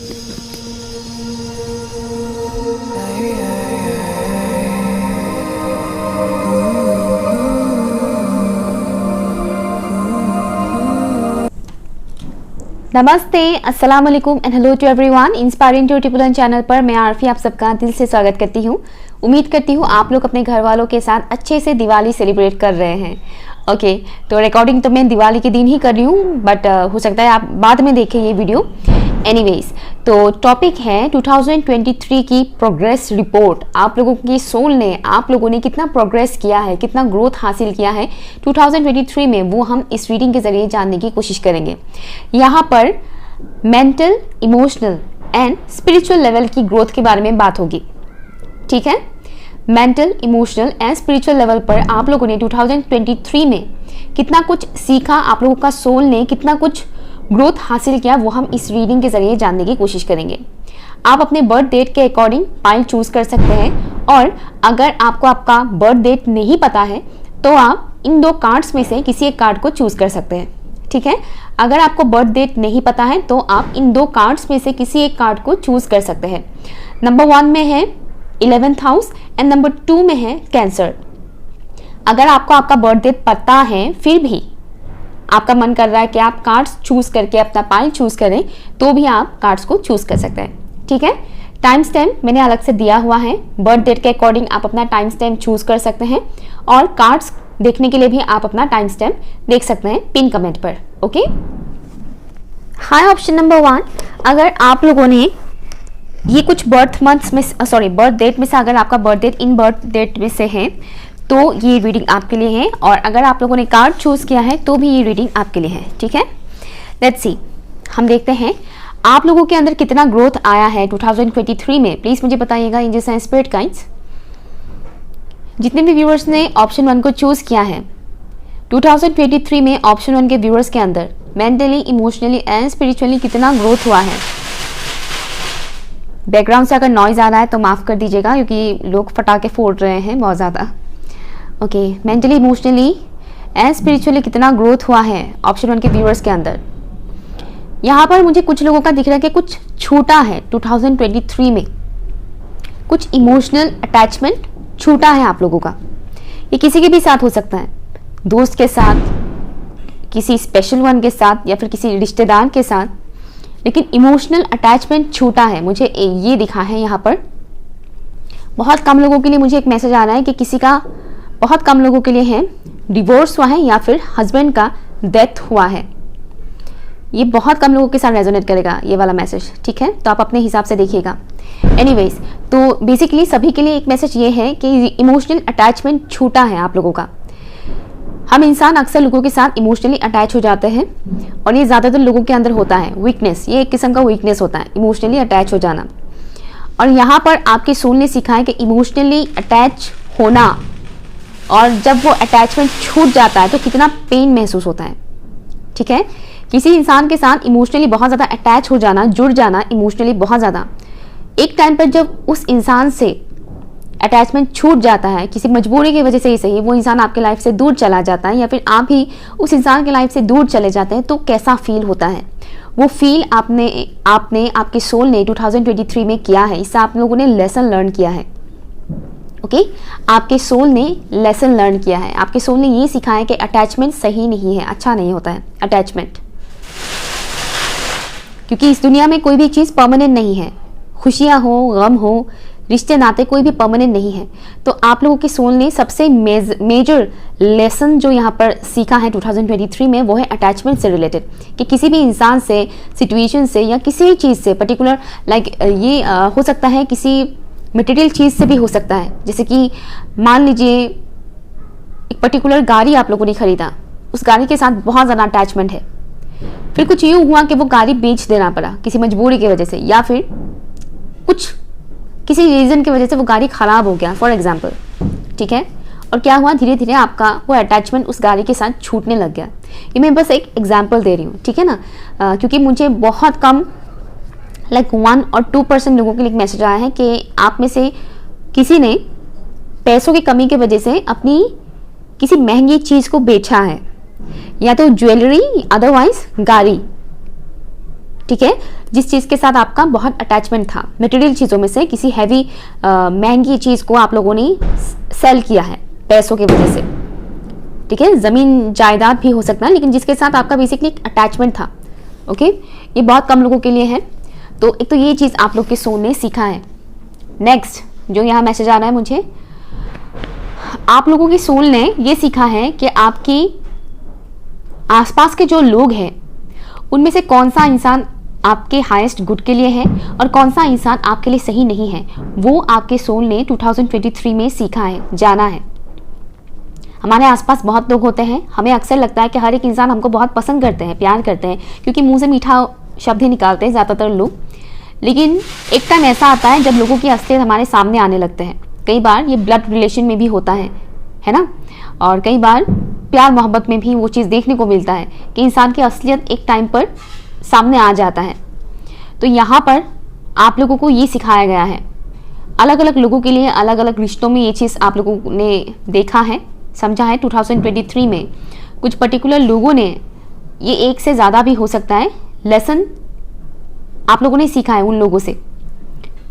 नमस्ते, अस्सलाम वालेकुम and hello to everyone. Inspiring to टिपुलन चैनल पर मैं आरफी आप सबका दिल से स्वागत करती हूँ। उम्मीद करती हूँ आप लोग अपने घर वालों के साथ अच्छे से दिवाली सेलिब्रेट कर रहे हैं। ओके, तो रिकॉर्डिंग तो मैं दिवाली के दिन ही कर रही हूँ, बट हो सकता है आप बाद में देखें ये वीडियो। एनीवेज, तो टॉपिक है 2023 की प्रोग्रेस रिपोर्ट। आप लोगों की सोल ने, आप लोगों ने कितना प्रोग्रेस किया है, कितना ग्रोथ हासिल किया है 2023 में, वो हम इस रीडिंग के जरिए जानने की कोशिश करेंगे। यहाँ पर mental, emotional and spiritual level की ग्रोथ के बारे में बात होगी। ठीक है, mental, emotional and spiritual level पर आप लोगों ने 2023 में कितना कुछ सीखा, आप लोगों का सोल ने कितना कुछ ग्रोथ हासिल किया, वो हम इस रीडिंग के जरिए जानने की कोशिश करेंगे। आप अपने बर्थ डेट के अकॉर्डिंग पाइल चूज कर सकते हैं, और अगर आपको आपका बर्थ डेट नहीं पता है तो आप इन दो कार्ड्स में से किसी एक कार्ड को चूज कर सकते हैं। ठीक है, अगर आपको बर्थ डेट नहीं पता है तो आप इन दो कार्ड्स में से किसी एक कार्ड को चूज कर सकते हैं। नंबर 1 में है 11th हाउस एंड नंबर 2 में है कैंसर। अगर आपको आपका बर्थ डेट पता है फिर भी आपका मन कर रहा है कि आप कार्ड्स चूज करके अपना पाइल चूज करें, तो भी आप कार्ड्स को चूज कर सकते हैं। ठीक है, टाइम स्टैम्प मैंने अलग से दिया हुआ है। बर्थ डेट के अकॉर्डिंग आप अपना टाइम स्टैम्प चूज कर सकते हैं, और कार्ड्स देखने के लिए भी आप अपना टाइम स्टैम्प देख सकते हैं पिन कमेंट पर। ओके, हाई ऑप्शन नंबर 1, अगर आप लोगों ने ये कुछ बर्थ मंथ्स में, बर्थ डेट में से अगर आपका बर्थ डेट इन बर्थ डेट में से है तो ये रीडिंग आपके लिए है, और अगर आप लोगों ने कार्ड चूज किया है तो भी ये रीडिंग आपके लिए है। ठीक है, लेट्स सी, हम देखते हैं आप लोगों के अंदर कितना ग्रोथ आया है 2023 में। प्लीज मुझे बताइएगा एंजल्स एंड स्पिरिट गाइड्स। जितने भी व्यूअर्स ने ऑप्शन 1 को चूज किया है 2023 में, ऑप्शन 1 के व्यूअर्स के अंदर मेंटली, इमोशनली एंड स्पिरिचुअली कितना ग्रोथ हुआ है। बैकग्राउंड से अगर नॉइज आ रहा है तो माफ कर दीजिएगा, क्योंकि लोग फटाके फोड़ रहे हैं बहुत ज़्यादा। Okay, mentally, emotionally and spiritually कितना ग्रोथ हुआ है ऑप्शन 1 के व्यूअर्स के अंदर। यहाँ पर मुझे कुछ लोगों का दिख रहा है कि कुछ छूटा है 2023 में, कुछ इमोशनल अटैचमेंट छूटा है आप लोगों का। ये किसी के भी साथ हो सकता है, दोस्त के साथ, किसी स्पेशल वन के साथ, या फिर किसी रिश्तेदार के साथ, लेकिन इमोशनल अटैचमेंट छूटा है। मुझे ये दिखा है यहाँ पर। बहुत कम लोगों के लिए मुझे एक मैसेज आ रहा है कि किसी का, बहुत कम लोगों के लिए है डिवोर्स हुआ है या फिर हस्बैंड का डेथ हुआ है। ये बहुत कम लोगों के साथ रेजोनेट करेगा ये वाला मैसेज। ठीक है, तो आप अपने हिसाब से देखिएगा। एनीवेज, तो बेसिकली सभी के लिए एक मैसेज ये है कि इमोशनल अटैचमेंट छूटा है आप लोगों का। हम इंसान अक्सर लोगों के साथ इमोशनली अटैच हो जाते हैं, और ये ज़्यादातर लोगों के अंदर होता है। वीकनेस, ये एक किस्म का वीकनेस होता है, इमोशनली अटैच हो जाना। और यहाँ पर आपके सोल ने सीखा है कि इमोशनली अटैच होना, और जब वो अटैचमेंट छूट जाता है तो कितना पेन महसूस होता है। ठीक है, किसी इंसान के साथ इमोशनली बहुत ज़्यादा अटैच हो जाना, जुड़ जाना इमोशनली बहुत ज़्यादा, एक टाइम पर जब उस इंसान से अटैचमेंट छूट जाता है, किसी मजबूरी की वजह से ही सही, वो इंसान आपके लाइफ से दूर चला जाता है, या फिर आप ही उस इंसान के लाइफ से दूर चले जाते हैं, तो कैसा फील होता है। वो फील आपने आपके सोल ने 2023 में किया है। इससे आप लोगों ने लेसन लर्न किया है। ओके, आपके सोल ने लेसन लर्न किया है। आपके सोल ने ये सीखा है कि अटैचमेंट सही नहीं है, अच्छा नहीं होता है अटैचमेंट, क्योंकि इस दुनिया में कोई भी चीज़ परमानेंट नहीं है। खुशियाँ हो, गम हो, रिश्ते नाते, कोई भी परमानेंट नहीं है। तो आप लोगों के सोल ने सबसे मेजर लेसन जो यहाँ पर सीखा है 2023 में, वो है अटैचमेंट से रिलेटेड, कि किसी भी इंसान से, सिचुएशन से, या किसी चीज़ से पर्टिकुलर, लाइक ये हो सकता है किसी मटेरियल चीज़ से भी हो सकता है। जैसे कि मान लीजिए एक पर्टिकुलर गाड़ी आप लोगों ने खरीदा, उस गाड़ी के साथ बहुत ज़्यादा अटैचमेंट है, फिर कुछ यूँ हुआ कि वो गाड़ी बेच देना पड़ा किसी मजबूरी की वजह से, या फिर कुछ किसी रीज़न की वजह से वो गाड़ी ख़राब हो गया फॉर एग्जाम्पल। ठीक है, और क्या हुआ, धीरे धीरे आपका वो अटैचमेंट उस गाड़ी के साथ छूटने लग गया। ये मैं बस एक एग्जाम्पल दे रही हूँ। ठीक है ना, क्योंकि मुझे बहुत कम, लाइक 1 और 2% लोगों के लिए मैसेज आया है कि आप में से किसी ने पैसों की कमी की वजह से अपनी किसी महंगी चीज़ को बेचा है, या तो ज्वेलरी, अदरवाइज गाड़ी। ठीक है, जिस चीज़ के साथ आपका बहुत अटैचमेंट था, मटेरियल चीज़ों में से किसी हैवी महंगी चीज़ को आप लोगों ने सेल किया है पैसों की वजह से, ठीक है, ज़मीन जायदाद भी हो सकता है, लेकिन जिसके साथ आपका बेसिकली एक अटैचमेंट था। ओके, ये बहुत कम लोगों के लिए है। तो एक तो ये चीज़ आप लोग के सोल ने सीखा है। नेक्स्ट जो यहाँ मैसेज आ रहा है मुझे, आप लोगों की सोल ने ये सीखा है कि आपकी आसपास के जो लोग हैं उनमें से कौन सा इंसान आपके हाईएस्ट गुड के लिए है और कौन सा इंसान आपके लिए सही नहीं है, वो आपके सोल ने 2023 में सीखा है, जाना है। हमारे आसपास बहुत लोग होते हैं, हमें अक्सर लगता है कि हर एक इंसान हमको बहुत पसंद करते हैं, प्यार करते हैं, क्योंकि मुंह से मीठा शब्द ही निकालते हैं ज़्यादातर लोग। लेकिन एक टाइम ऐसा आता है जब लोगों की असलियत हमारे सामने आने लगते हैं। कई बार ये ब्लड रिलेशन में भी होता है ना, और कई बार प्यार मोहब्बत में भी वो चीज़ देखने को मिलता है कि इंसान की असलियत एक टाइम पर सामने आ जाता है। तो यहाँ पर आप लोगों को ये सिखाया गया है, अलग अलग लोगों के लिए अलग अलग रिश्तों में ये चीज़ आप लोगों ने देखा है, समझा है। 2023 में कुछ पर्टिकुलर लोगों ने, ये एक से ज़्यादा भी हो सकता है, लेसन आप लोगों ने सीखा है उन लोगों से।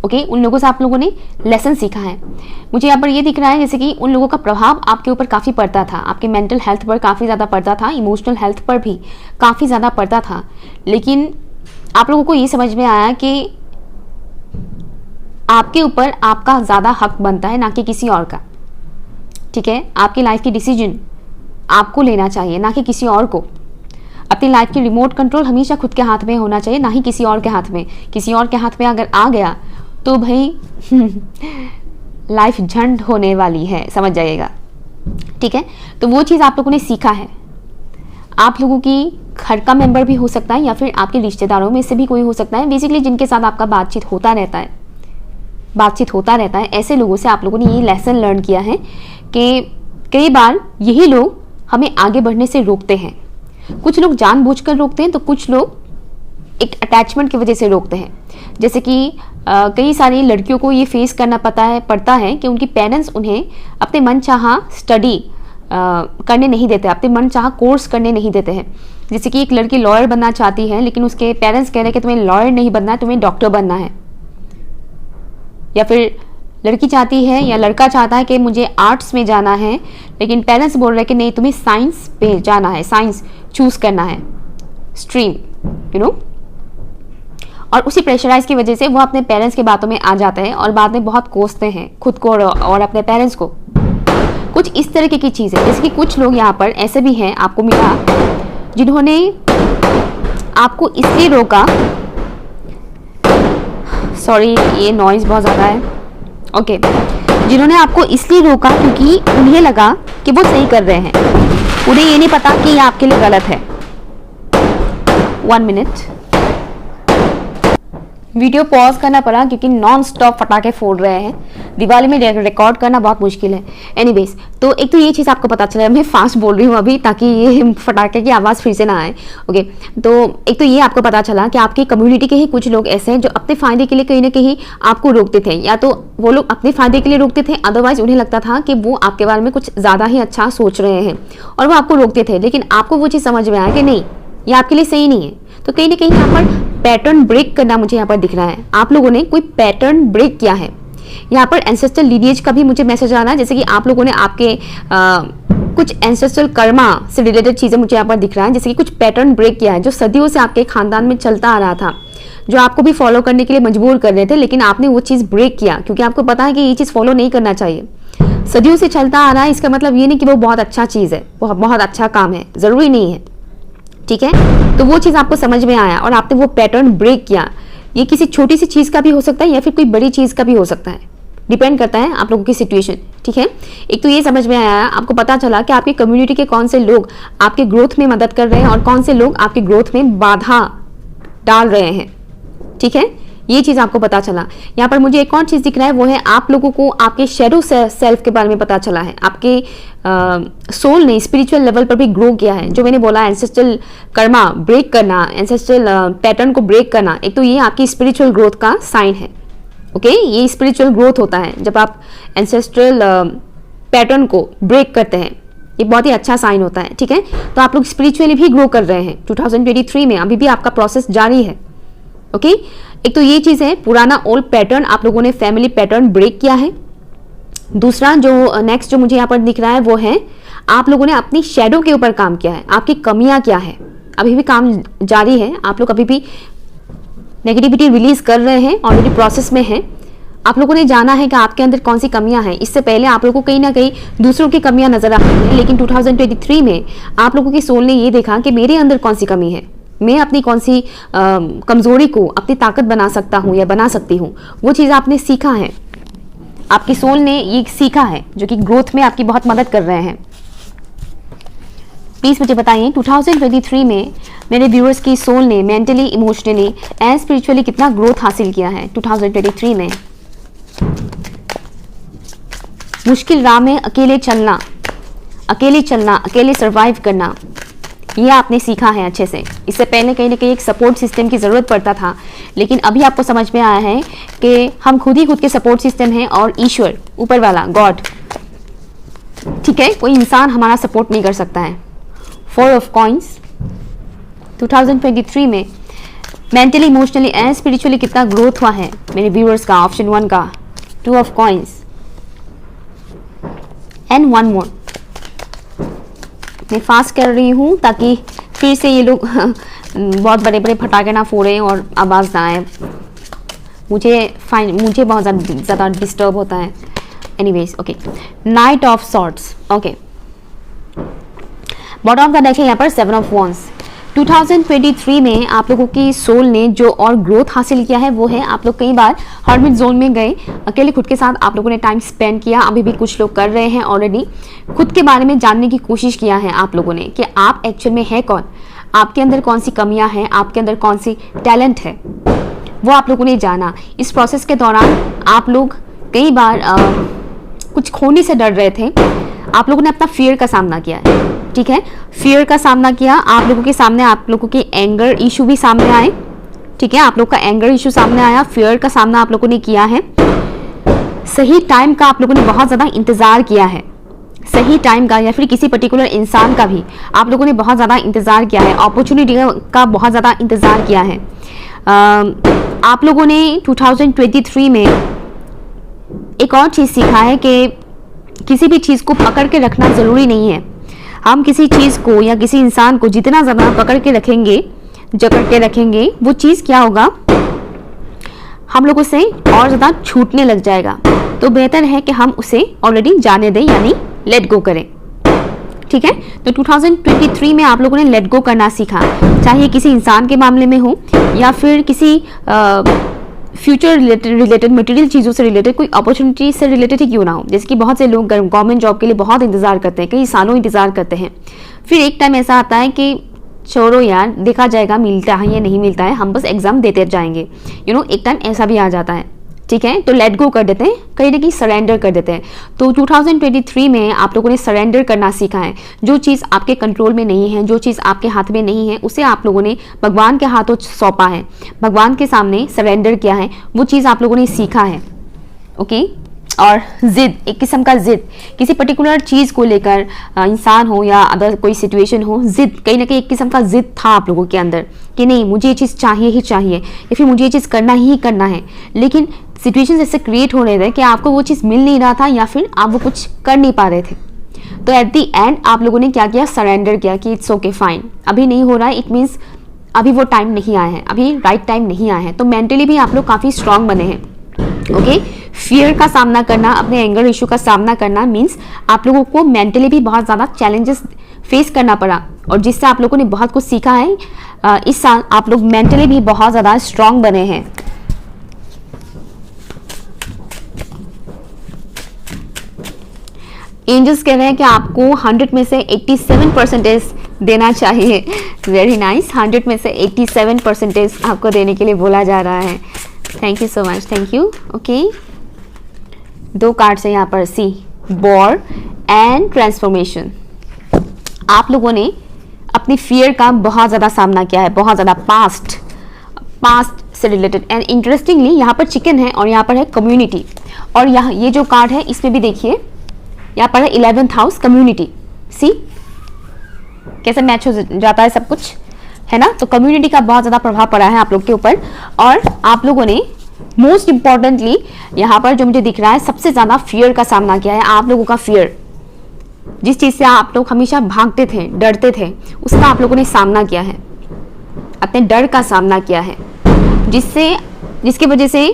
ओके, उन लोगों से आप लोगों ने लेसन सीखा है। मुझे यहाँ पर ये दिख रहा है जैसे कि उन लोगों का प्रभाव आपके ऊपर काफ़ी पड़ता था, आपके मेंटल हेल्थ पर काफ़ी ज़्यादा पड़ता था, इमोशनल हेल्थ पर भी काफ़ी ज़्यादा पड़ता था। लेकिन आप लोगों को ये समझ में आया कि आपके ऊपर आपका ज़्यादा हक बनता है, ना कि किसी और का। ठीक है, आपकी लाइफ की डिसीजन आपको लेना चाहिए, ना कि किसी और को। अपनी लाइफ की रिमोट कंट्रोल हमेशा खुद के हाथ में होना चाहिए, ना ही किसी और के हाथ में। किसी और के हाथ में अगर आ गया तो भाई लाइफ झंड होने वाली है, समझ जाइएगा। ठीक है, तो वो चीज़ आप लोगों ने सीखा है। आप लोगों की घर का मेंबर भी हो सकता है या फिर आपके रिश्तेदारों में से भी कोई हो सकता है, बेसिकली जिनके साथ आपका बातचीत होता रहता है, ऐसे लोगों से आप लोगों ने ये लेसन लर्न किया है कि कई बार यही लोग हमें आगे बढ़ने से रोकते हैं। कुछ लोग जानबूझकर रोकते हैं, तो कुछ लोग एक अटैचमेंट की वजह से रोकते हैं। जैसे कि कई सारी लड़कियों को ये फेस करना पड़ता है कि उनकी पेरेंट्स उन्हें अपने मनचाहा स्टडी करने नहीं देते, अपने मनचाहा कोर्स करने नहीं देते हैं। जैसे कि एक लड़की लॉयर बनना चाहती है, लेकिन उसके पेरेंट्स कह रहे हैं कि तुम्हें लॉयर नहीं बनना है, तुम्हें डॉक्टर बनना है। या फिर लड़की चाहती है या लड़का चाहता है कि मुझे आर्ट्स में जाना है, लेकिन पेरेंट्स बोल रहे हैं कि नहीं, तुम्हें साइंस पे जाना है, साइंस चूज करना है स्ट्रीम, यू नो। और उसी प्रेशराइज की वजह से वो अपने पेरेंट्स की बातों में आ जाते हैं और बाद में बहुत कोसते हैं खुद को और अपने पेरेंट्स को। कुछ इस तरीके की चीज़ है। जैसे कि कुछ लोग यहाँ पर ऐसे भी हैं, आपको मिला, जिन्होंने आपको इसलिए रोका, सॉरी ये नॉइज बहुत ज़्यादा है, ओके, जिन्होंने आपको इसलिए रोका क्योंकि उन्हें लगा कि वो सही कर रहे हैं, उन्हें ये नहीं पता कि ये आपके लिए गलत है। 1 मिनट, वीडियो पॉज करना पड़ा क्योंकि नॉन स्टॉप फटाके फोड़ रहे हैं। दिवाली में रिकॉर्ड करना बहुत मुश्किल है। एनीवेज, तो एक तो ये चीज़ आपको पता चला, मैं फास्ट बोल रही हूँ अभी ताकि ये फटाके की आवाज़ फिर से ना आए। ओके, तो एक तो ये आपको पता चला कि आपकी कम्युनिटी के ही कुछ लोग ऐसे हैं जो अपने फ़ायदे के लिए कहीं ना कहीं आपको रोकते थे, या तो वो लोग अपने फ़ायदे के लिए रोकते थे, अदरवाइज उन्हें लगता था कि वो आपके बारे में कुछ ज़्यादा ही अच्छा सोच रहे हैं और वो आपको रोकते थे। लेकिन आपको वो चीज़ समझ में आया कि नहीं, ये आपके लिए सही नहीं है। तो कहीं ना कहीं यहाँ पर पैटर्न ब्रेक करना मुझे यहाँ पर दिख रहा है। आप लोगों ने कोई पैटर्न ब्रेक किया है। यहाँ पर एंसेस्ट्रल लीनिएज का भी मुझे मैसेज आ रहा है, जैसे कि आप लोगों ने आपके कुछ एंसेस्ट्रल कर्मा से रिलेटेड चीज़ें मुझे यहाँ पर दिख रहा है, जैसे कि कुछ पैटर्न ब्रेक किया है जो सदियों से आपके खानदान में चलता आ रहा था, जो आपको भी फॉलो करने के लिए मजबूर कर रहे थे, लेकिन आपने वो चीज़ ब्रेक किया क्योंकि आपको पता है कि ये चीज़ फॉलो नहीं करना चाहिए। सदियों से चलता आ रहा है, इसका मतलब ये नहीं कि वो बहुत अच्छा चीज़ है, बहुत अच्छा काम है, ज़रूरी नहीं है। ठीक है, तो वो चीज़ आपको समझ में आया और आपने वो पैटर्न ब्रेक किया। ये किसी छोटी सी चीज़ का भी हो सकता है या फिर कोई बड़ी चीज़ का भी हो सकता है, डिपेंड करता है आप लोगों की सिचुएशन। ठीक है, एक तो ये समझ में आया, आपको पता चला कि आपकी कम्युनिटी के कौन से लोग आपके ग्रोथ में मदद कर रहे हैं और कौन से लोग आपके ग्रोथ में बाधा डाल रहे हैं। ठीक है, ये चीज़ आपको पता चला। यहाँ पर मुझे एक और चीज़ दिख रहा है, वो है आप लोगों को आपके शैडो सेल्फ के बारे में पता चला है। आपके सोल ने स्पिरिचुअल लेवल पर भी ग्रो किया है। जो मैंने बोला, एंसेस्ट्रल कर्मा ब्रेक करना, एंसेस्ट्रल पैटर्न को ब्रेक करना, एक तो ये आपकी स्पिरिचुअल ग्रोथ का साइन है। ओके, ये स्पिरिचुअल ग्रोथ होता है जब आप एंसेस्ट्रल पैटर्न को ब्रेक करते हैं, ये बहुत ही अच्छा साइन होता है। ठीक है, तो आप लोग स्पिरिचुअली भी ग्रो कर रहे हैं 2023 में, अभी भी आपका प्रोसेस जारी है। ओके, एक तो ये चीज है, पुराना ओल्ड पैटर्न आप लोगों ने फैमिली पैटर्न ब्रेक किया है। दूसरा जो नेक्स्ट जो मुझे यहाँ पर दिख रहा है वो है आप लोगों ने अपनी शेडो के ऊपर काम किया है। आपकी कमियां क्या है, अभी भी काम जारी है, आप लोग अभी भी नेगेटिविटी रिलीज कर रहे हैं, ऑलरेडी प्रोसेस में है। आप लोगों ने जाना है कि आपके अंदर कौन सी कमियां हैं। इससे पहले आप लोगों को कहीं ना कहीं दूसरों की कमियां नजर आती हैं, लेकिन 2023 में आप लोगों की सोल ने ये देखा कि मेरे अंदर कौन सी कमी है, मैं अपनी कौन सी कमजोरी को अपनी ताकत बना सकता हूँ या बना सकती हूँ। वो चीज़ आपने सीखा है, आपकी सोल ने ये सीखा है, जो कि ग्रोथ में आपकी बहुत मदद कर रहे हैं। प्लीज मुझे बताइए 2023 में मेरे व्यूअर्स की सोल ने मेंटली, इमोशनली एंड स्पिरिचुअली कितना ग्रोथ हासिल किया है 2023 में। मुश्किल राह में अकेले चलना, अकेले सरवाइव करना, ये आपने सीखा है अच्छे से। इससे पहले कहीं ना कहीं एक सपोर्ट सिस्टम की ज़रूरत पड़ता था, लेकिन अभी आपको समझ में आया है कि हम खुद ही खुद के सपोर्ट सिस्टम हैं और ईश्वर, ऊपर वाला गॉड, ठीक है, कोई इंसान हमारा सपोर्ट नहीं कर सकता है। 4 ऑफ कॉइंस 2023 में मेंटली, इमोशनली एंड स्पिरिचुअली कितना ग्रोथ हुआ है मेरे व्यूअर्स का। ऑप्शन 1 का 2 ऑफ कॉइंस एंड 1 मोर। मैं फास्ट कर रही हूँ ताकि फिर से ये लोग बहुत बड़े बड़े फटाके ना फोड़ें और आवाज़ ना आए, मुझे बहुत ज़्यादा डिस्टर्ब होता है। Anyways, okay, night of sorts, okay, bottom का देखें यहाँ पर 7 ऑफ वॉन्स। 2023 में आप लोगों की सोल ने जो और ग्रोथ हासिल किया है वो है आप लोग कई बार हर्मिट जोन में गए, अकेले खुद के साथ आप लोगों ने टाइम स्पेंड किया। अभी भी कुछ लोग कर रहे हैं, ऑलरेडी खुद के बारे में जानने की कोशिश किया है आप लोगों ने कि आप एक्चुअल में है कौन, आपके अंदर कौन सी कमियां हैं, आपके अंदर कौन सी टैलेंट है, वो आप लोगों ने जाना। इस प्रोसेस के दौरान आप लोग कई बार कुछ खोने से डर रहे थे, आप लोगों ने अपना फियर का सामना किया है, ठीक है, फियर का सामना किया। आप लोगों के सामने आप लोगों के एंगर इशू भी सामने आए, ठीक है, आप लोग का एंगर इशू सामने आया, फियर का सामना आप लोगों ने किया है। सही टाइम का आप लोगों ने बहुत ज़्यादा इंतज़ार किया है, सही टाइम का या फिर किसी पर्टिकुलर इंसान का भी आप लोगों ने बहुत ज़्यादा इंतज़ार किया है, अपॉर्चुनिटी का बहुत ज़्यादा इंतज़ार किया है। आप लोगों ने 2023 में एक और चीज़ सीखा है कि किसी भी चीज़ को पकड़ के रखना ज़रूरी नहीं है। हम किसी चीज़ को या किसी इंसान को जितना ज़्यादा पकड़ के रखेंगे, जकड़ के रखेंगे, वो चीज़ क्या होगा, हम लोगों से और ज़्यादा छूटने लग जाएगा। तो बेहतर है कि हम उसे ऑलरेडी जाने दें, यानी लेट गो करें, ठीक है। तो 2023 में आप लोगों ने लेट गो करना सीखा, चाहे किसी इंसान के मामले में हो या फिर किसी फ्यूचर रिलेटेड मटेरियल चीज़ों से रिलेटेड, कोई अपॉर्चुनिटी से रिलेटेड ही क्यों ना हो। जैसे कि बहुत से लोग गवर्नमेंट जॉब के लिए बहुत इंतजार करते हैं, कई सालों इंतजार करते हैं, फिर एक टाइम ऐसा आता है कि छोड़ो यार, देखा जाएगा मिलता है या नहीं मिलता है, हम बस एग्जाम देते जाएंगे, एक टाइम ऐसा भी आ जाता है, ठीक है। तो लेट गो कर देते हैं, कहीं ना कहीं सरेंडर कर देते हैं। तो 2023 में आप लोगों ने सरेंडर करना सीखा है। जो चीज़ आपके कंट्रोल में नहीं है, जो चीज़ आपके हाथ में नहीं है, उसे आप लोगों ने भगवान के हाथों सौंपा है, भगवान के सामने सरेंडर किया है, वो चीज़ आप लोगों ने सीखा है, ओके। और जिद, एक किस्म का जिद, किसी पर्टिकुलर चीज़ को लेकर, इंसान हो या अदर कोई सिचुएशन हो, जिद, कहीं ना कहीं एक किस्म का जिद था आप लोगों के अंदर कि नहीं मुझे ये चीज़ चाहिए ही चाहिए, या फिर मुझे ये चीज़ करना ही करना है। लेकिन सिचुएशन ऐसे क्रिएट हो रहे थे कि आपको वो चीज़ मिल नहीं रहा था या फिर आप वो कुछ कर नहीं पा रहे थे। तो एट दी एंड आप लोगों ने क्या किया, सरेंडर किया कि इट्स ओके फाइन, अभी नहीं हो रहा है, इट मीन्स अभी वो टाइम नहीं आया है, अभी राइट टाइम नहीं आया है। तो मेंटली भी आप लोग काफ़ी स्ट्रांग बने हैं, ओके। फियर का सामना करना, अपने एंगर इशू का सामना करना मीन्स आप लोगों को मेंटली भी बहुत ज़्यादा चैलेंजेस फेस करना पड़ा, और जिससे आप लोगों ने बहुत कुछ सीखा है। इस साल आप लोग मेंटली भी बहुत ज़्यादा स्ट्रांग बने हैं। एंजल्स कह रहे हैं कि आपको 100 में से 87% देना चाहिए। वेरी नाइस, 100 में से 87% आपको देने के लिए बोला जा रहा है। Thank you so much, thank you, okay. 2 cards है यहाँ पर, सी, वॉर एंड ट्रांसफॉर्मेशन। आप लोगों ने अपनी फियर का बहुत ज़्यादा सामना किया है, बहुत ज़्यादा पास्ट से रिलेटेड। एंड इंटरेस्टिंगली यहाँ पर चिकन है और यहाँ पर है कम्युनिटी, और यहाँ ये जो कार्ड है इसमें भी देखिए यहाँ पर है 11th हाउस, कम्युनिटी। सी कैसे मैच हो जाता है सब कुछ। है ना। तो कम्युनिटी का बहुत ज़्यादा प्रभाव पड़ा है आप लोग के ऊपर, और आप लोगों ने मोस्ट इम्पॉर्टेंटली यहाँ पर जो मुझे दिख रहा है सबसे ज़्यादा फियर का सामना किया है। आप लोगों का फियर, जिस चीज़ से आप लोग हमेशा भागते थे, डरते थे, उसका आप लोगों ने सामना किया है, अपने डर का सामना किया है, जिसकी वजह से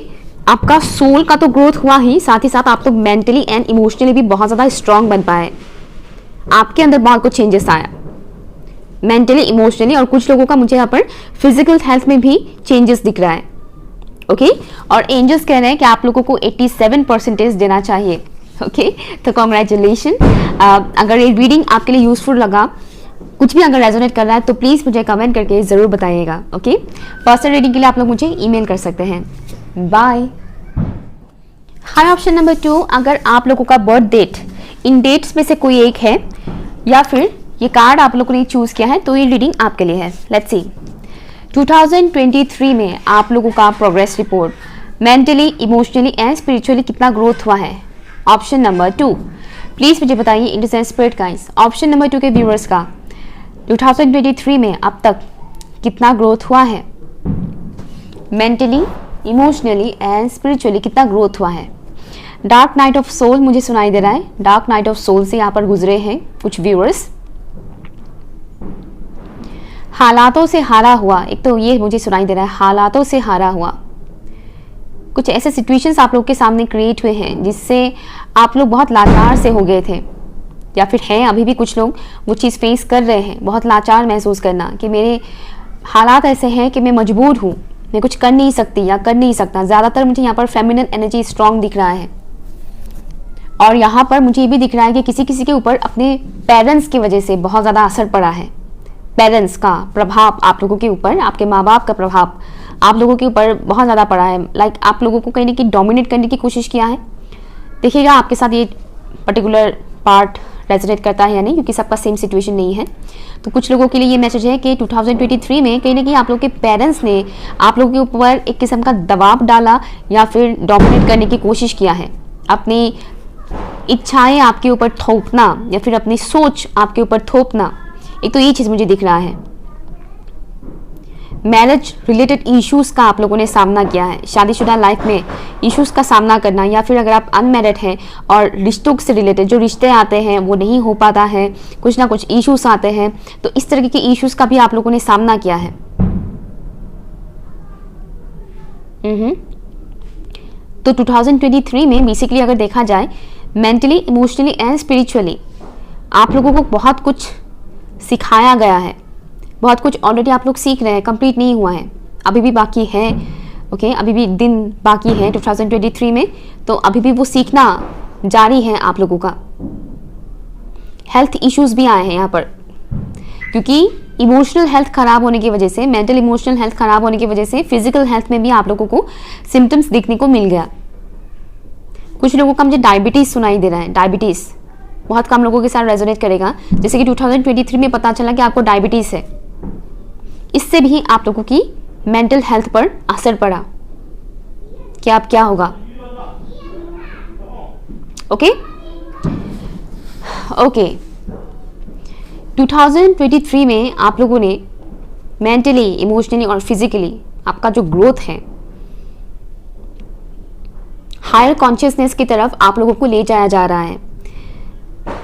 आपका सोल का तो ग्रोथ हुआ ही, साथ ही साथ आप लोग मेंटली एंड इमोशनली भी बहुत ज़्यादा स्ट्रांग बन पाए। आपके अंदर बहुत कुछ चेंजेस आया मेंटली, इमोशनली, और कुछ लोगों का मुझे यहाँ पर फिजिकल हेल्थ में भी चेंजेस दिख रहा है। ओके, और एंजल्स कह रहे हैं कि आप लोगों को 87% देना चाहिए। ओके, तो कॉन्ग्रेचुलेशन। अगर ये रीडिंग आपके लिए यूजफुल लगा, कुछ भी अगर रेजोनेट कर रहा है, तो प्लीज़ मुझे कमेंट करके ज़रूर बताइएगा। ओके, पर्सनल रीडिंग के लिए आप लोग मुझे ईमेल कर सकते हैं। बाय। हाई ऑप्शन नंबर 2, अगर आप लोगों का बर्थ डेट इन डेट्स में से कोई एक है, या फिर ये कार्ड आप लोगों ने चूज किया है, तो ये रीडिंग आपके लिए है। लेट्स सी 2023 में आप लोगों का progress report, mentally, emotionally and spiritually कितना ग्रोथ हुआ है। ऑप्शन नंबर 2, प्लीज मुझे बताइए Indian spirit guys, option number 2 के व्यूअर्स का 2023 में अब तक कितना ग्रोथ हुआ है, मेंटली, इमोशनली एंड स्पिरिचुअली कितना ग्रोथ हुआ है। डार्क नाइट ऑफ सोल मुझे सुनाई दे रहा है, डार्क नाइट ऑफ सोल से यहाँ पर गुजरे हैं कुछ व्यूअर्स। हालातों से हारा हुआ, एक तो ये मुझे सुनाई दे रहा है, हालातों से हारा हुआ। कुछ ऐसे सिचुएशंस आप लोग के सामने क्रिएट हुए हैं जिससे आप लोग बहुत लाचार से हो गए थे, या फिर हैं अभी भी कुछ लोग वो चीज़ फेस कर रहे हैं, बहुत लाचार महसूस करना कि मेरे हालात ऐसे हैं कि मैं मजबूर हूँ, मैं कुछ कर नहीं सकती या कर नहीं सकता। ज़्यादातर मुझे यहाँ पर फेमिनिन एनर्जी स्ट्रांग दिख रहा है, और यहाँ पर मुझे ये भी दिख रहा है कि किसी किसी के ऊपर अपने पेरेंट्स की वजह से बहुत ज़्यादा असर पड़ा है। पेरेंट्स का प्रभाव आप लोगों के ऊपर, आपके माँ बाप का प्रभाव आप लोगों के ऊपर बहुत ज़्यादा पड़ा है। लाइक आप लोगों को कहीं ना कहीं डोमिनेट करने की कोशिश किया है। देखिएगा आपके साथ ये पर्टिकुलर पार्ट रेजोनेट करता है या नहीं, क्योंकि सबका सेम सिचुएशन नहीं है। तो कुछ लोगों के लिए ये मैसेज है कि 2023 में कहीं ना कहीं आप लोग के पेरेंट्स ने आप लोगों के ऊपर एक किस्म का दबाव डाला, या फिर डोमिनेट करने की कोशिश किया है, अपनी इच्छाएं आपके ऊपर थोपना, या फिर अपनी सोच आपके ऊपर थोपना। एक तो ये चीज़ मुझे दिख रहा है। मैरिज रिलेटेड इश्यूज का आप लोगों ने सामना किया है, शादीशुदा लाइफ में इश्यूज का सामना करना, या फिर अगर आप अनमैरिड हैं और रिश्तों से रिलेटेड जो रिश्ते आते हैं वो नहीं हो पाता है, कुछ ना कुछ इश्यूज आते हैं, तो इस तरह के इश्यूज का भी आप लोगों ने सामना किया है। तो 2023 में बेसिकली अगर देखा जाए, मेंटली, इमोशनली एंड स्पिरिचुअली आप लोगों को बहुत कुछ सिखाया गया है, बहुत कुछ ऑलरेडी आप लोग सीख रहे हैं, कंप्लीट नहीं हुआ है, अभी भी बाकी है। ओके, अभी भी दिन बाकी है 2023 में, तो अभी भी वो सीखना जारी है आप लोगों का। हेल्थ इश्यूज भी आए हैं यहाँ पर, क्योंकि इमोशनल हेल्थ खराब होने की वजह से, मेंटल इमोशनल हेल्थ खराब होने की वजह से फिजिकल हेल्थ में भी आप लोगों को सिम्टम्स दिखने को मिल गया। कुछ लोगों का मुझे डायबिटीज सुनाई दे रहा है, डायबिटीज बहुत कम लोगों के साथ रेजोनेट करेगा। जैसे कि 2023 में पता चला कि आपको डायबिटीज है, इससे भी आप लोगों की मेंटल हेल्थ पर असर पड़ा कि अब क्या होगा। ओके ओके, 2023 में आप लोगों ने मेंटली, इमोशनली और फिजिकली आपका जो ग्रोथ है, हायर कॉन्शियसनेस की तरफ आप लोगों को ले जाया जा रहा है।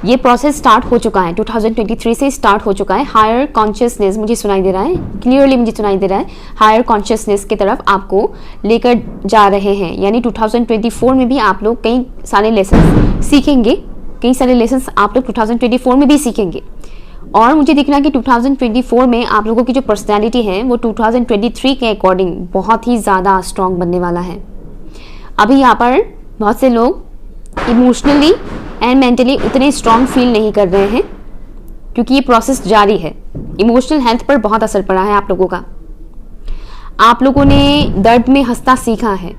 ये प्रोसेस स्टार्ट हो चुका है, 2023 से स्टार्ट हो चुका है। हायर कॉन्शियसनेस मुझे सुनाई दे रहा है, क्लियरली मुझे सुनाई दे रहा है, हायर कॉन्शियसनेस की तरफ आपको लेकर जा रहे हैं। यानी 2024 में भी आप लोग कई सारे लेसन सीखेंगे, कई सारे लेसन आप लोग 2024 में भी सीखेंगे। और मुझे दिख रहा है कि 2024 में आप लोगों की जो पर्सनैलिटी है वो 2023 के अकॉर्डिंग बहुत ही ज़्यादा स्ट्रॉन्ग बनने वाला है। अभी यहाँ पर बहुत से लोग इमोशनली एंड मेंटली उतने स्ट्रॉन्ग फील नहीं कर रहे हैं, क्योंकि ये प्रोसेस जारी है। इमोशनल हेल्थ पर बहुत असर पड़ा है आप लोगों का। आप लोगों ने दर्द में हंसना सीखा है,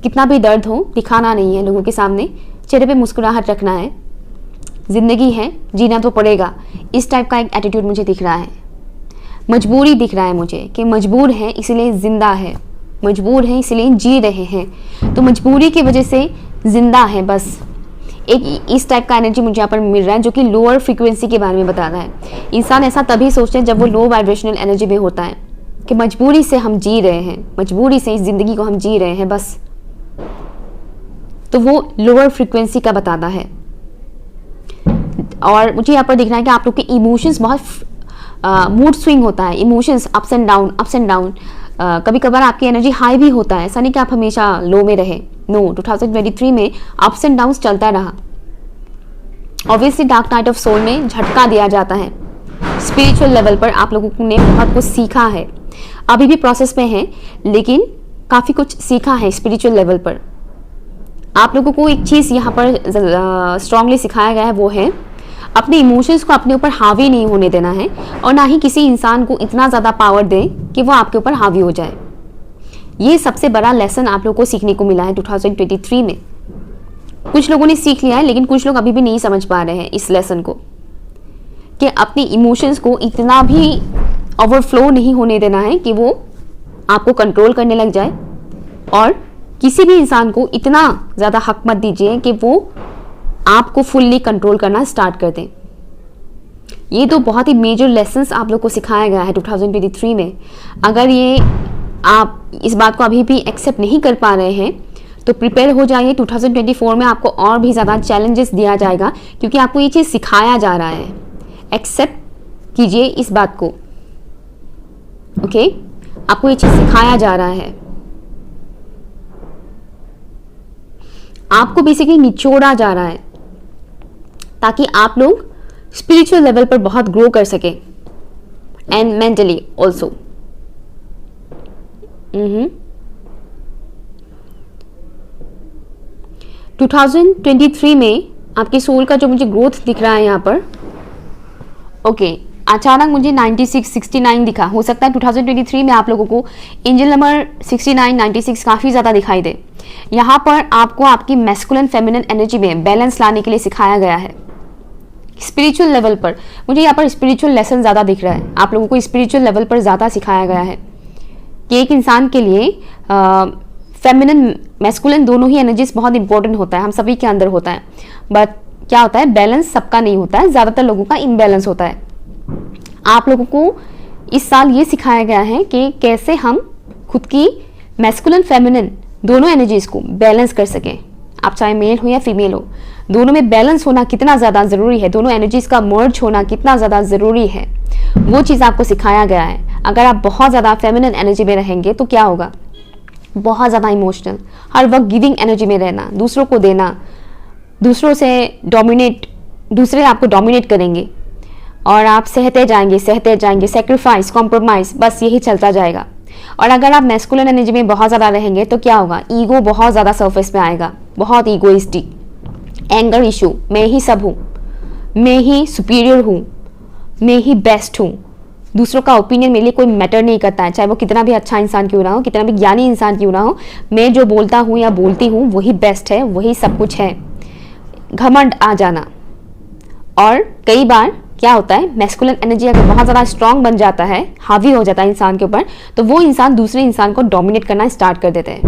कितना भी दर्द हो दिखाना नहीं है लोगों के सामने, चेहरे पे मुस्कुराहट रखना है। जिंदगी है, जीना तो पड़ेगा, इस टाइप का एक एटीट्यूड मुझे दिख रहा है। मजबूरी दिख रहा है मुझे कि मजबूर है इसलिए जिंदा है, मजबूर है इसलिए जी रहे हैं, तो मजबूरी की वजह से जिंदा है। बस एक इस टाइप का एनर्जी मुझे यहाँ पर मिल रहा है जो कि लोअर फ्रीक्वेंसी के बारे में बता रहा है। इंसान ऐसा तभी सोचते हैं जब वो लो वाइब्रेशनल एनर्जी में होता है कि मजबूरी से हम जी रहे हैं, मजबूरी से इस जिंदगी को हम जी रहे हैं बस, तो वो लोअर फ्रीक्वेंसी का बताता है। और मुझे यहाँ पर दिख रहा है कि आप लोग के इमोशंस बहुत मूड स्विंग होता है, emotions ups and down, ups and down. कभी कभार आपकी एनर्जी हाई भी होता है, ऐसा नहीं कि आप हमेशा लो में रहे। नो, 2023 में अप्स एंड डाउन चलता रहा। Obviously dark night of soul में झटका दिया जाता है। स्पिरिचुअल लेवल पर आप लोगों ने बहुत कुछ सीखा है, अभी भी प्रोसेस में है, लेकिन काफ़ी कुछ सीखा है स्पिरिचुअल लेवल पर। आप लोगों को एक चीज़ यहाँ पर स्ट्रांगली सिखाया गया है, वो है अपने इमोशंस को अपने ऊपर हावी नहीं होने देना है, और ना ही किसी इंसान को इतना ज़्यादा पावर दें कि वो आपके ऊपर हावी हो जाए। ये सबसे बड़ा लेसन आप लोगों को सीखने को मिला है 2023 में। कुछ लोगों ने सीख लिया है, लेकिन कुछ लोग अभी भी नहीं समझ पा रहे हैं इस लेसन को, कि अपने इमोशंस को इतना भी ओवरफ्लो नहीं होने देना है कि वो आपको कंट्रोल करने लग जाए, और किसी भी इंसान को इतना ज़्यादा हक मत दीजिए कि वो आपको फुल्ली कंट्रोल करना स्टार्ट कर दें। ये तो बहुत ही मेजर लेसन्स आप लोग को सिखाया गया है 2023 में। अगर ये आप इस बात को अभी भी एक्सेप्ट नहीं कर पा रहे हैं तो प्रिपेयर हो जाइए, 2024 में आपको और भी ज़्यादा चैलेंजेस दिया जाएगा, क्योंकि आपको ये चीज़ सिखाया जा रहा है। एक्सेप्ट कीजिए इस बात को, ओके? आपको ये चीज़ सिखाया जा रहा है, आपको बेसिकली निचोड़ा जा रहा है, ताकि आप लोग स्पिरिचुअल लेवल पर बहुत ग्रो कर सके, एंड मेंटली ऑल्सो। 2023 में आपके सोल का जो मुझे ग्रोथ दिख रहा है यहाँ पर, ओके, अचानक मुझे 96, 69 दिखा। हो सकता है 2023 में आप लोगों को एंजल नंबर 69, 96 काफ़ी ज़्यादा दिखाई दे। यहाँ पर आपको आपकी मैस्कुलिन फेमिनिन एनर्जी में बैलेंस लाने के लिए सिखाया गया है। स्पिरिचुअल लेवल पर मुझे यहाँ पर स्पिरिचुअल लेसन ज़्यादा दिख रहा है। आप लोगों को स्पिरिचुअल लेवल पर ज़्यादा सिखाया गया है कि एक इंसान के लिए फेमिनिन मैस्कुलिन दोनों ही एनर्जीज बहुत इंपॉर्टेंट होता है, हम सभी के अंदर होता है। बट क्या होता है, बैलेंस सबका नहीं होता है, ज़्यादातर लोगों का इम्बैलेंस होता है। आप लोगों को इस साल ये सिखाया गया है कि कैसे हम खुद की मैस्कुलिन फेमिनिन दोनों एनर्जीज को बैलेंस कर सकें। आप चाहे मेल हो या फीमेल हो, दोनों में बैलेंस होना कितना ज़्यादा ज़रूरी है, दोनों एनर्जीज का मर्ज होना कितना ज़्यादा ज़रूरी है, वो चीज़ आपको सिखाया गया है। अगर आप बहुत ज़्यादा फेमिनिन एनर्जी में रहेंगे तो क्या होगा, बहुत ज़्यादा इमोशनल, हर वक्त गिविंग एनर्जी में रहना, दूसरों को देना, दूसरों से डोमिनेट, दूसरे आपको डोमिनेट करेंगे और आप सहते जाएंगे, सेक्रीफाइस, कॉम्प्रोमाइज़, बस यही चलता जाएगा। और अगर आप मैस्कुलिन एनर्जी में बहुत ज़्यादा रहेंगे तो क्या होगा, ईगो बहुत ज़्यादा सरफेस पे आएगा, बहुत ईगोइस्टिक, एंगर इशू, मैं ही सब हूँ, मैं ही सुपीरियर हूँ, मैं ही बेस्ट हूँ, दूसरों का ओपिनियन मेरे लिए कोई मैटर नहीं करता है, चाहे वो कितना भी अच्छा इंसान क्यों ना हो, कितना भी ज्ञानी इंसान क्यों ना हो, मैं जो बोलता हूँ या बोलती हूँ वही बेस्ट है, वही सब कुछ है, घमंड आ जाना। और कई बार क्या होता है, मैस्कुलिन एनर्जी अगर बहुत ज़्यादा स्ट्रांग बन जाता है, हावी हो जाता है इंसान के ऊपर, तो वो इंसान दूसरे इंसान को डोमिनेट करना स्टार्ट कर देते हैं।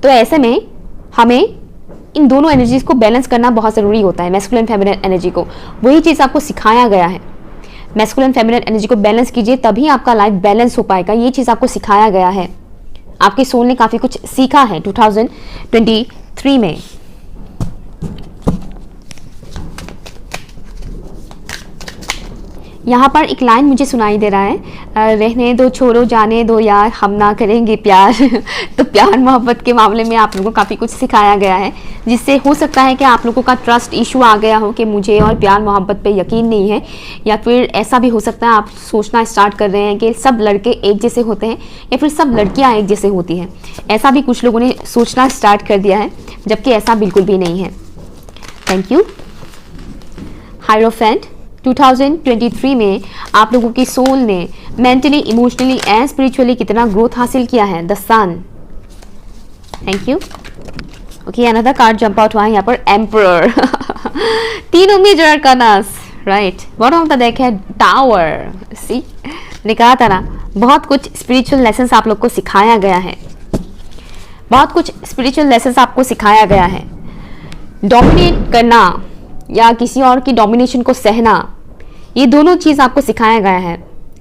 तो ऐसे में हमें इन दोनों एनर्जीज को बैलेंस करना बहुत ज़रूरी होता है, मैस्कुलिन फेमिनिन एनर्जी को। वही चीज़ आपको सिखाया गया है, मैस्कुलिन फेमिनिन एनर्जी को बैलेंस कीजिए, तभी आपका लाइफ बैलेंस हो पाएगा। ये चीज़ आपको सिखाया गया है, आपके सोल ने काफ़ी कुछ सीखा है 2023 में। यहाँ पर एक लाइन मुझे सुनाई दे रहा है, रहने दो, छोड़ो, जाने दो यार, हम ना करेंगे प्यार। तो प्यार मोहब्बत के मामले में आप लोगों को काफ़ी कुछ सिखाया गया है, जिससे हो सकता है कि आप लोगों का ट्रस्ट इशू आ गया हो कि मुझे और प्यार मोहब्बत पे यकीन नहीं है, या फिर ऐसा भी हो सकता है आप सोचना स्टार्ट कर रहे हैं कि सब लड़के एक जैसे होते हैं या फिर सब लड़कियाँ एक जैसे होती हैं। ऐसा भी कुछ लोगों ने सोचना स्टार्ट कर दिया है, जबकि ऐसा बिल्कुल भी नहीं है। Thank you hierophant. 2023 में आप लोगों की सोल ने मेंटली, इमोशनली एंड स्पिरिचुअली कितना ग्रोथ हासिल किया है, the sun. Thank you. Okay, another card jump out हुआ है यहाँ पर, एम्परर। तीनों major arcanas, right. Bottom of the deck है टावर। सी, मैंने कहा था ना, बहुत कुछ स्पिरिचुअल लेसन्स आप लोग को सिखाया गया है, बहुत कुछ स्पिरिचुअल लेसन्स आपको सिखाया गया है। डोमिनेट करना या किसी और की डोमिनेशन को सहना, ये दोनों चीज़ आपको सिखाया गया है।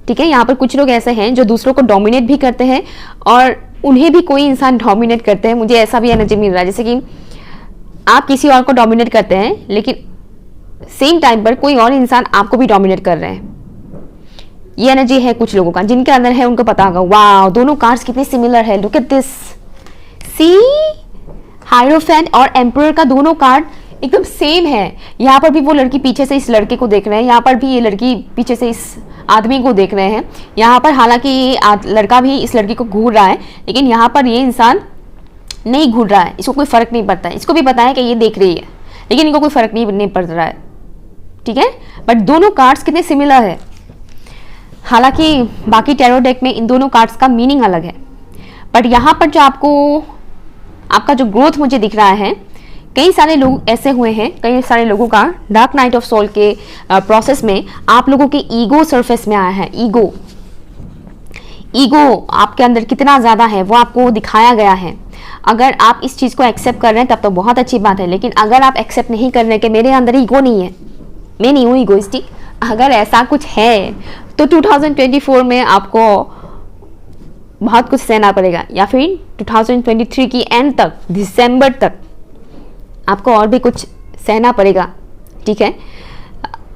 ठीक है, यहाँ पर कुछ लोग ऐसे हैं जो दूसरों को डोमिनेट भी करते हैं और उन्हें भी कोई इंसान डोमिनेट करते हैं। मुझे ऐसा भी एनर्जी मिल रहा है जैसे कि आप किसी और को डोमिनेट करते हैं लेकिन सेम टाइम पर कोई और इंसान आपको भी डोमिनेट कर रहे हैं। ये एनर्जी है कुछ लोगों का, जिनके अंदर है उनको पता होगा। वाह, दोनों कार्ड्स कितने सिमिलर है, look at this, see hierophant और एम्परर का दोनों कार्ड एकदम सेम है। यहाँ पर भी वो लड़की पीछे से इस लड़के को देख रहे हैं, यहाँ पर भी ये लड़की पीछे से इस आदमी को देख रहे हैं। यहाँ पर हालांकि ये लड़का भी इस लड़की को घूर रहा है, लेकिन यहाँ पर ये इंसान नहीं घूर रहा है, इसको कोई फर्क नहीं पड़ता है। इसको भी पता है कि ये देख रही है, लेकिन इनको कोई फर्क नहीं पड़ रहा है। ठीक है, बट दोनों कार्ड्स कितने सिमिलर है। हालांकि बाकी टैरो डेक में इन दोनों कार्ड्स का मीनिंग अलग है, बट यहाँ पर जो आपका जो ग्रोथ मुझे दिख रहा है, कई सारे लोग ऐसे हुए हैं, कई सारे लोगों का डार्क नाइट ऑफ सोल के प्रोसेस में आप लोगों के ईगो सरफेस में आया है। ईगो आपके अंदर कितना ज़्यादा है वो आपको दिखाया गया है। अगर आप इस चीज़ को एक्सेप्ट कर रहे हैं तब तो बहुत अच्छी बात है, लेकिन अगर आप एक्सेप्ट नहीं कर रहे कि मेरे अंदर ईगो नहीं है, मैं नहीं हूँ ईगोइस्टिक, अगर ऐसा कुछ है तो 2024 में आपको बहुत कुछ सहना पड़ेगा, या फिर 2023 की एंड तक, दिसंबर तक आपको और भी कुछ सहना पड़ेगा। ठीक है,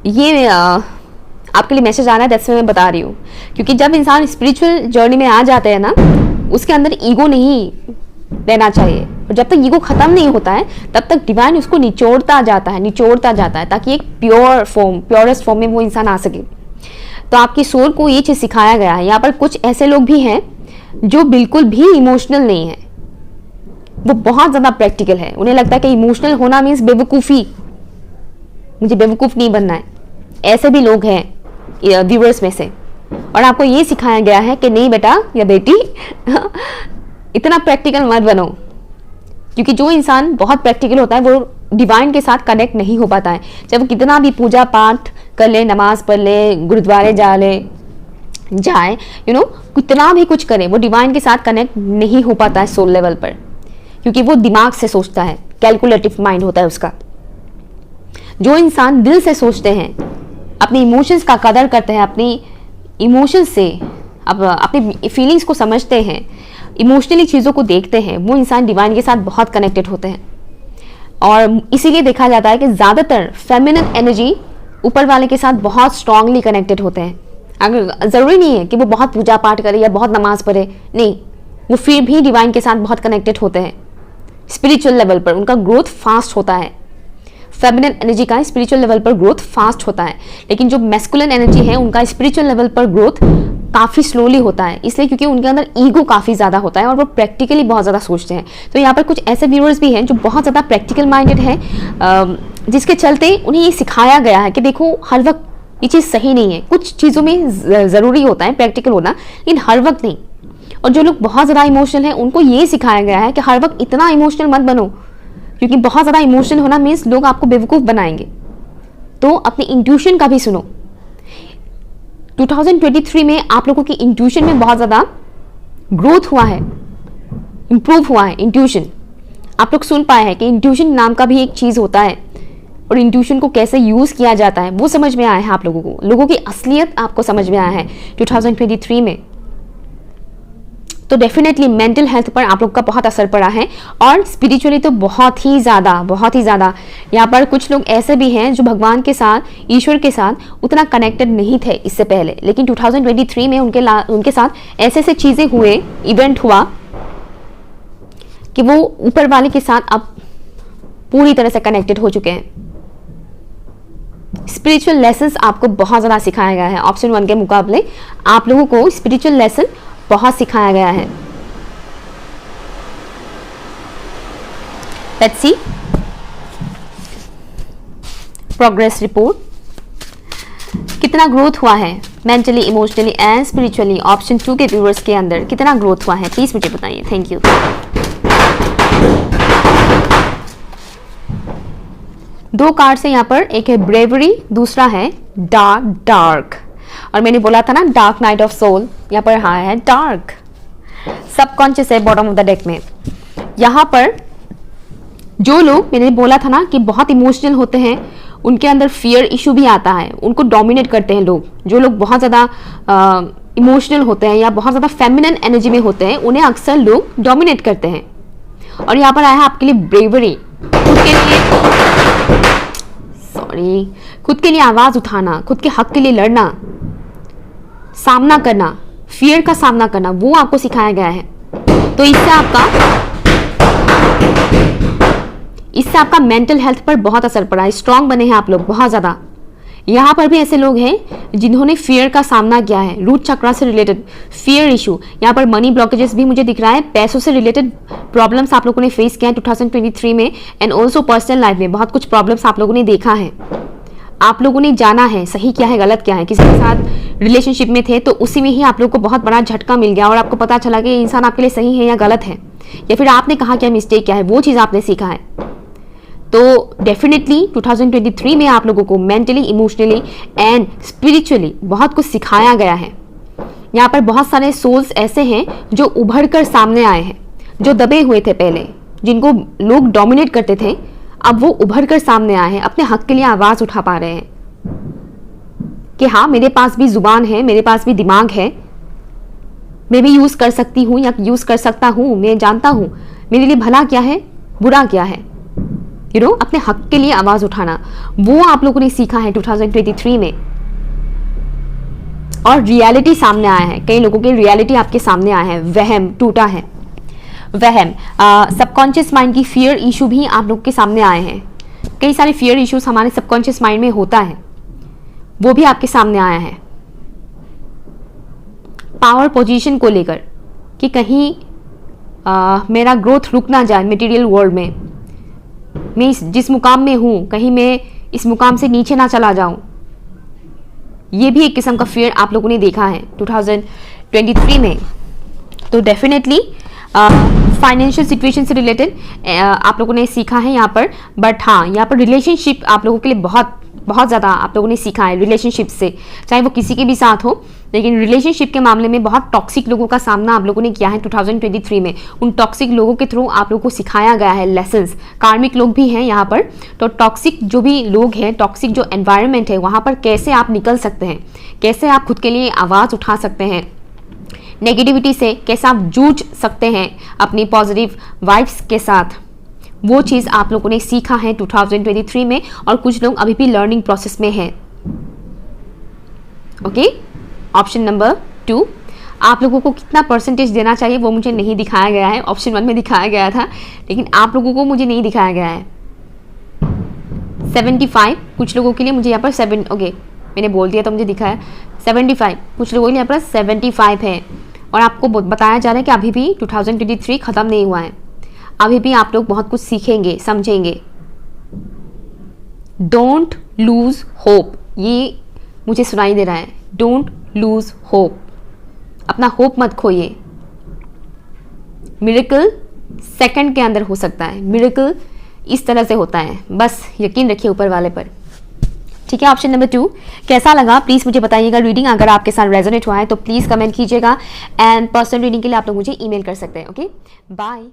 ये आपके लिए मैसेज आ रहा है, दैट्स मैं बता रही हूँ, क्योंकि जब इंसान स्पिरिचुअल जर्नी में आ जाते हैं ना, उसके अंदर ईगो नहीं रहना चाहिए, और जब तक ईगो खत्म नहीं होता है तब तक डिवाइन उसको निचोड़ता जाता है ताकि एक प्योरेस्ट फॉर्म में वो इंसान आ सके। तो आपकी सोल को ये चीज़ सिखाया गया है। यहाँ पर कुछ ऐसे लोग भी हैं जो बिल्कुल भी इमोशनल नहीं है, वो बहुत ज़्यादा प्रैक्टिकल है। उन्हें लगता है कि इमोशनल होना मीन्स बेवकूफ़ी, मुझे बेवकूफ़ नहीं बनना है। ऐसे भी लोग हैं व्यूअर्स में से, और आपको ये सिखाया गया है कि नहीं बेटा या बेटी इतना प्रैक्टिकल मत बनो, क्योंकि जो इंसान बहुत प्रैक्टिकल होता है वो डिवाइन के साथ कनेक्ट नहीं हो पाता है। जब वो कितना भी पूजा पाठ कर ले, नमाज पढ़ ले, गुरुद्वारे जाए, कितना भी कुछ करे, वो डिवाइन के साथ कनेक्ट नहीं हो पाता है सोल लेवल पर, क्योंकि वो दिमाग से सोचता है, कैलकुलेटिव माइंड होता है उसका। जो इंसान दिल से सोचते हैं, अपने इमोशंस का कदर करते हैं, अपनी इमोशंस से अपनी फीलिंग्स को समझते हैं, इमोशनली चीज़ों को देखते हैं, वो इंसान डिवाइन के साथ बहुत कनेक्टेड होते हैं। और इसीलिए देखा जाता है कि ज़्यादातर फेमिनिन एनर्जी ऊपर वाले के साथ बहुत स्ट्रांगली कनेक्टेड होते हैं। अगर ज़रूरी नहीं है कि वो बहुत पूजा पाठ करे या बहुत नमाज पढ़े, नहीं, वो फिर भी डिवाइन के साथ बहुत कनेक्टेड होते हैं। स्पिरिचुअल लेवल पर उनका ग्रोथ फास्ट होता है, फेमिनिन एनर्जी का स्पिरिचुअल लेवल पर ग्रोथ फास्ट होता है, लेकिन जो मैस्कुलिन एनर्जी है उनका स्पिरिचुअल लेवल पर ग्रोथ काफ़ी स्लोली होता है, इसलिए क्योंकि उनके अंदर ईगो काफ़ी ज़्यादा होता है और वो प्रैक्टिकली बहुत ज़्यादा सोचते हैं। तो यहाँ पर कुछ ऐसे व्यूअर्स भी हैं जो बहुत ज़्यादा प्रैक्टिकल माइंडेड हैं, जिसके चलते उन्हें ये सिखाया गया है कि देखो हर वक्त ये चीज़ सही नहीं है, कुछ चीज़ों में ज़रूरी होता है प्रैक्टिकल होना, लेकिन हर वक्त नहीं। और जो लोग बहुत ज़्यादा इमोशनल हैं उनको ये सिखाया गया है कि हर वक्त इतना इमोशनल मत बनो, क्योंकि बहुत ज़्यादा इमोशनल होना मीन्स लोग आपको बेवकूफ़ बनाएंगे। तो अपनी इंट्यूशन का भी सुनो। 2023 में आप लोगों की इंट्यूशन में बहुत ज़्यादा ग्रोथ हुआ है, इम्प्रूव हुआ है इंट्यूशन। आप लोग सुन पाए हैं कि इंट्यूशन नाम का भी एक चीज़ होता है, और इंट्यूशन को कैसे यूज़ किया जाता है वो समझ में आया है आप लोगों को, लोगों की असलियत आपको समझ में आया है 2023 में। तो डेफिनेटली मेंटल हेल्थ पर आप लोग का बहुत असर पड़ा है, और स्पिरिचुअली तो बहुत ही ज़्यादा। यहाँ पर कुछ लोग ऐसे भी हैं जो भगवान के साथ, ईश्वर के साथ उतना कनेक्टेड नहीं थे इससे पहले, लेकिन 2023 में उनके साथ ऐसे ऐसे चीज़ें हुए, इवेंट हुआ कि वो ऊपर वाले के साथ अब पूरी तरह से कनेक्टेड हो चुके हैं। स्पिरिचुअल लेसन्स आपको बहुत ज़्यादा सिखाया गया है। ऑप्शन 1 के मुकाबले आप लोगों को स्पिरिचुअल लेसन बहुत सिखाया गया है। लेट्स सी प्रोग्रेस रिपोर्ट, कितना ग्रोथ हुआ है mentally, emotionally and spiritually. Option 2 के व्यूअर्स के अंदर कितना ग्रोथ हुआ है, प्लीज मुझे बताइए। Thank you. दो कार्ड है यहाँ पर, एक है ब्रेवरी, दूसरा है डार्क। और मैंने बोला था ना डार्क नाइट ऑफ सोल, यहाँ पर हाँ है डार्क, सबकॉन्शियस है बॉटम ऑफ द डेक में। यहाँ पर जो लोग, मैंने बोला था ना कि बहुत इमोशनल होते हैं, उनके अंदर फियर इशू भी आता है, उनको डोमिनेट करते हैं लोग। जो लोग बहुत ज़्यादा इमोशनल होते हैं या बहुत ज़्यादा फेमिनिन एनर्जी में होते हैं, उन्हें अक्सर लोग डोमिनेट करते हैं। और यहाँ पर आया है आपके लिए ब्रेवरी, खुद के लिए आवाज़ उठाना, खुद के हक के लिए लड़ना, सामना करना, फियर का सामना करना, वो आपको सिखाया गया है। तो इससे आपका मेंटल हेल्थ पर बहुत असर पड़ा है। स्ट्रांग बने हैं आप लोग बहुत ज़्यादा। यहाँ पर भी ऐसे लोग हैं जिन्होंने फियर का सामना किया है, रूट चक्रा से रिलेटेड फियर इशू। यहाँ पर मनी ब्लॉकेजेस भी मुझे दिख रहा है, पैसों से रिलेटेड प्रॉब्लम्स आप लोगों ने फेस किया है 2023 में, एंड ऑल्सो पर्सनल लाइफ में बहुत कुछ प्रॉब्लम्स आप लोगों ने देखा है। आप लोगों ने जाना है सही क्या है गलत क्या है। किसी के साथ रिलेशनशिप में थे तो उसी में ही आप लोगों को बहुत बड़ा झटका मिल गया और आपको पता चला कि इंसान आपके लिए सही है या गलत है, या फिर आपने कहा क्या मिस्टेक क्या है, वो चीज़ आपने सीखा है। तो डेफिनेटली 2023 में आप लोगों को मेंटली, इमोशनली एंड स्पिरिचुअली बहुत कुछ सिखाया गया है। यहाँ पर बहुत सारे सोल्स ऐसे हैं जो उभर कर सामने आए हैं, जो दबे हुए थे पहले, जिनको लोग डोमिनेट करते थे, अब वो उभर कर सामने आए हैं, अपने हक के लिए आवाज़ उठा पा रहे हैं कि हाँ मेरे पास भी जुबान है, मेरे पास भी दिमाग है, मैं भी यूज़ कर सकती हूँ या यूज़ कर सकता हूँ, मैं जानता हूँ मेरे लिए भला क्या है बुरा क्या है। अपने हक के लिए आवाज़ उठाना, वो आप लोगों ने सीखा है 2023 में। और रियलिटी सामने आया है, कई लोगों की रियलिटी आपके सामने आया है, वहम टूटा है। वहम, सबकॉन्शियस माइंड की फियर इशू भी आप लोग के सामने आए हैं। कई सारे फियर इश्यूज हमारे सबकॉन्शियस माइंड में होता है, वो भी आपके सामने आया है। पावर पोजीशन को लेकर कि कहीं मेरा ग्रोथ रुक ना जाए मटेरियल वर्ल्ड में, मैं जिस मुकाम में हूँ कहीं मैं इस मुकाम से नीचे ना चला जाऊं, ये भी एक किस्म का फियर आप लोगों ने देखा है 2023 में। तो डेफिनेटली फाइनेंशियल सिचुएशन से रिलेटेड आप लोगों ने सीखा है यहाँ पर। बट हाँ, यहाँ पर रिलेशनशिप आप लोगों के लिए बहुत ज़्यादा आप लोगों ने सीखा है रिलेशनशिप से, चाहे वो किसी के भी साथ हो, लेकिन रिलेशनशिप के मामले में बहुत टॉक्सिक लोगों का सामना आप लोगों ने किया है 2023 में। उन टॉक्सिक लोगों के थ्रू आप लोगों को सिखाया गया है लेसन्स। कार्मिक लोग भी हैं यहाँ पर, तो टॉक्सिक जो भी लोग हैं, टॉक्सिक जो एनवायरनमेंट है, वहाँ पर कैसे आप निकल सकते हैं, कैसे आप खुद के लिए आवाज़ उठा सकते हैं, नेगेटिविटी से कैसे आप जूझ सकते हैं अपनी पॉजिटिव वाइब्स के साथ, वो चीज़ आप लोगों ने सीखा है 2023 में। और कुछ लोग अभी भी लर्निंग प्रोसेस में हैं। ओके, ऑप्शन नंबर 2, आप लोगों को कितना परसेंटेज देना चाहिए वो मुझे नहीं दिखाया गया है। ऑप्शन 1 में दिखाया गया था, लेकिन आप लोगों को मुझे नहीं दिखाया गया है। 75 कुछ लोगों के लिए, मुझे यहाँ पर 7, ओके मैंने बोल दिया तो मुझे दिखा है 75, कुछ लोगों के लिए यहाँ पर 75 है। और आपको बताया जा रहा है कि अभी भी 2023 ख़त्म नहीं हुआ है, अभी भी आप लोग बहुत कुछ सीखेंगे, समझेंगे। डोंट लूज होप, ये मुझे सुनाई दे रहा है। डोंट लूज होप, अपना होप मत खोइए। मिरेकल सेकंड के अंदर हो सकता है, मिरेकल इस तरह से होता है, बस यकीन रखिए ऊपर वाले पर। ठीक है, ऑप्शन नंबर 2 कैसा लगा प्लीज़ मुझे बताइएगा। रीडिंग अगर आपके साथ रेजोनेट हुआ है तो प्लीज़ कमेंट कीजिएगा, एंड पर्सनल रीडिंग के लिए आप लोग मुझे ईमेल कर सकते हैं। Okay, bye.